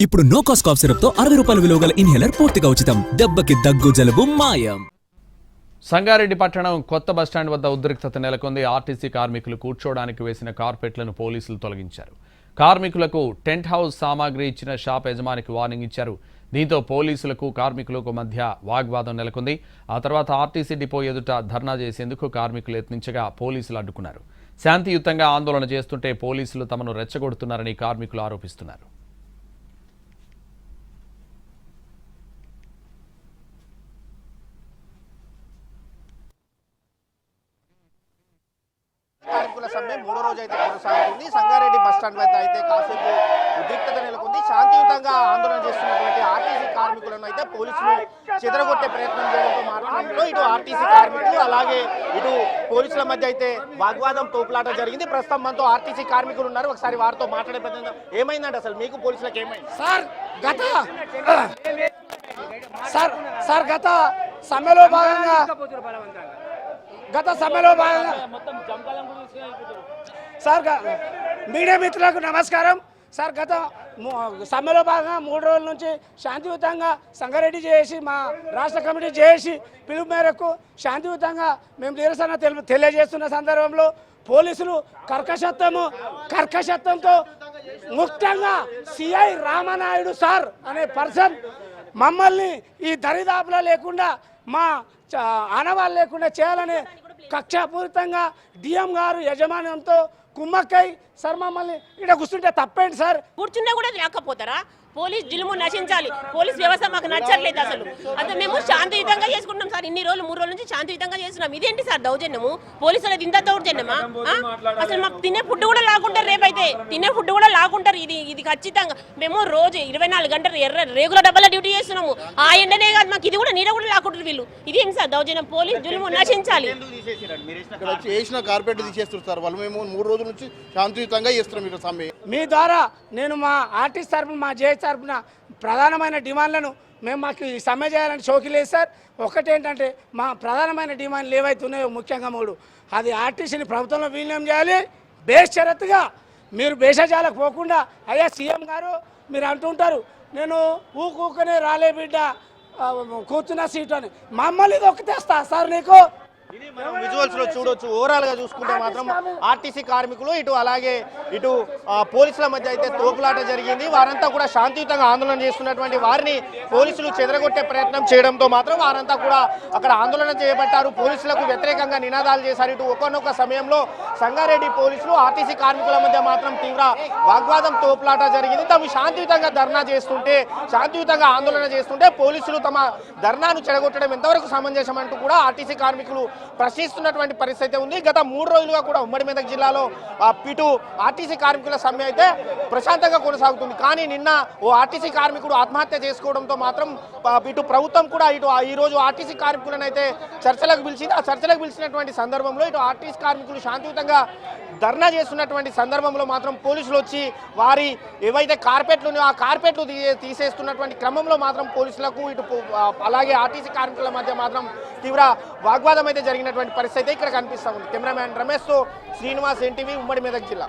ఇప్పుడు no cost cough syrup తో 60 రూపాయల విలువ గల ఇన్హేలర్ పూర్తిగా ఉచితం. దెబ్బకి దగ్గు జలుబు మాయం. సంగారెడ్డి పట్టణం కొత్త బస్టాండ్ వద్ద ఉద్రిక్తత నెలకొంది. ఆర్టీసీ కార్మికులు కూర్చోవడానికి వేసిన కార్పెట్లను పోలీసులు తొలగించారు. కార్మికులకు టెంట్ హౌస్ సామాగ్రి ఇచ్చిన షాప్ యజమానికి వార్నింగ్ ఇచ్చారు. దీంతో పోలీసులకు కార్మికులకు మధ్య వాగ్వాదం నెలకొంది. ఆ తర్వాత ఆర్టీసీ డిపో ఎదుట ధర్నా చేసేందుకు కార్మికులు యత్నించగా పోలీసులు అడ్డుకున్నారు. శాంతియుతంగా ఆందోళన చేస్తుంటే పోలీసులు తమను రెచ్చగొడుతున్నారని కార్మికులు ఆరోపిస్తున్నారు. కార్మికుల సమ్మె మూడో రోజు అయితే కొనసాగుతుంది. సంగారెడ్డి బస్టాండ్ వద్ద అయితే కాసేపు ఉద్రిక్తత నెలకొంది. శాంతియుతంగా ఆందోళన చేస్తున్నటువంటి ఆర్టీసీ కార్మికులను అయితే పోలీసులు చెదరగొట్టే ప్రయత్నం చేయడంతో మాట్లాడడంలో ఇటు ఆర్టీసీ కార్మికులు అలాగే ఇటు పోలీసుల మధ్య అయితే వాగ్వాదం తోపులాట జరిగింది. ప్రస్తుతం మనతో ఆర్టీసీ కార్మికులు ఉన్నారు. ఒకసారి వారితో మాట్లాడే ప్రయత్నం ఏమైందంటే అసలు మీకు పోలీసులకు ఏమైంది? గత సమ్మెలో భాగంగా సార్ మీడియా మిత్రులకు నమస్కారం. సార్ గత సమ్మెలో భాగంగా 3 రోజుల నుంచి శాంతియుతంగా సంగారెడ్డి చేసి మా రాష్ట్ర కమిటీ చేసి పిలుపు మేరకు శాంతియుతంగా మేము నిరసన తెలియజేస్తున్న సందర్భంలో పోలీసులు కర్కశత్వంతో ముఖ్యంగా సిఐ రామనాయుడు సార్ అనే పర్సన్ మమ్మల్ని ఈ దరిదాపులో లేకుండా మా ఆనవాళ్ళు లేకుండా చేయాలనే కక్షాపూరితంగా డిఎం గారు యజమానంతో కుమ్మక్కై సార్ మమ్మల్ని ఇక్కడ కూర్చుంటే తప్పేంటి సార్? కూర్చున్నా కూడా రాకపోతారా? పోలీస్ జులుము నశించాలి. పోలీస్ వ్యవస్థ మాకు నచ్చట్లేదు. అసలు మేము శాంతియుతంగా చేసుకుంటాం సార్. ఇన్ని రోజులు 3 రోజుల నుంచి శాంతియుతంగా చేస్తున్నాం. ఇదేంటి సార్ దౌర్జన్యము? పోలీసులు ఇంత దౌర్జన్యమా? అసలు మాకు తినే ఫుడ్ కూడా లాకుంటారు. రేపైతే తినే ఫుడ్ కూడా లాకుంటారు. ఇది ఖచ్చితంగా మేము రోజు 24 గంటలు రేగుల డబ్బాల డ్యూటీ చేస్తున్నాము. ఆ ఎండనే కాదు మాకు ఇది కూడా నీడ కూడా లాకుంటారు వీళ్ళు. ఇదేంటి సార్ దౌర్జన్యం? పోలీస్ జులుము నశించాలి. చేసిన కార్పెట్ తీసేస్తారు సార్ వాళ్ళు. మేము 3 రోజుల నుంచి శాంతియుతంగా చేస్తున్నాం సమ్మె. మీ ద్వారా నేను మా ఆర్టిస్ట్ తరఫున మా జేఏ తరఫున ప్రధానమైన డిమాండ్లను మాకు సమ్మె చేయాలని షోకి లేదు సార్. ఒకటేంటంటే మా ప్రధానమైన డిమాండ్లు ఏవైతున్నాయో ముఖ్యంగా 3, అది ఆర్టీసీని ప్రభుత్వంలో విలీనం చేయాలి. బేషరతుగా మీరు భేషజాలకు పోకుండా అయ్యా సీఎం గారు మీరు అంటుంటారు నేను ఊకనే రాలే బిడ్డ కూర్చున్న సీటు అని. మమ్మల్ని దొక్కితేస్తా సార్ నీకు. విజువల్స్ లో చూడొచ్చు. ఓవరాల్ గా చూసుకుంటే మాత్రం ఆర్టీసీ కార్మికులు ఇటు పోలీసుల మధ్య అయితే తోపులాట జరిగింది. వారంతా కూడా శాంతియుతంగా ఆందోళన చేస్తున్నటువంటి వారిని పోలీసులు చెదరగొట్టే ప్రయత్నం చేయడంతో మాత్రం వారంతా కూడా అక్కడ ఆందోళన చేపట్టారు. పోలీసులకు వ్యతిరేకంగా నినాదాలు చేశారు. ఇటు ఒక్కొక్క సమయంలో సంగారెడ్డి పోలీసులు ఆర్టీసీ కార్మికుల మధ్య మాత్రం తీవ్ర వాగ్వాదం తోపులాట జరిగింది. తాము శాంతియుతంగా శాంతియుతంగా ఆందోళన చేస్తుంటే పోలీసులు తమ ధర్నాను చెడగొట్టడం ఎంతవరకు సమంజసం అంటూ కూడా ఆర్టీసీ కార్మికులు ప్రశ్నిస్తున్నటువంటి పరిస్థితి ఉంది. గత 3 రోజులుగా కూడా ఉమ్మడి మెదక్ జిల్లాలో ఇటు ఆర్టీసీ కార్మికుల సమ్మె అయితే ప్రశాంతంగా కొనసాగుతుంది. కానీ నిన్న ఓ ఆర్టీసీ కార్మికుడు ఆత్మహత్య చేసుకోవడంతో మాత్రం ఇటు ప్రభుత్వం కూడా ఈ రోజు ఆర్టీసీ కార్మికులను అయితే చర్చలకు పిలిచింది. ఆ చర్చలకు పిలిచినటువంటి సందర్భంలో ఇటు ఆర్టీసీ కార్మికులు శాంతియుతంగా ధర్నా చేస్తున్నటువంటి సందర్భంలో మాత్రం పోలీసులు వచ్చి వారి ఏవైతే కార్పెట్లు ఉన్నాయో ఆ కార్పెట్లు తీసేస్తున్నటువంటి క్రమంలో మాత్రం పోలీసులకు ఇటు అలాగే ఆర్టీసీ కార్మికుల మధ్య మాత్రం తీవ్ర వాగ్వాదం అయితే జరిగినటువంటి పరిస్థితి ఇక్కడ కనిపిస్తూ ఉంది. కెమెరామ్యాన్ రమేష్తో శ్రీనివాస్, ఎన్టీవీ, ఉమ్మడి మెదక్ జిల్లా.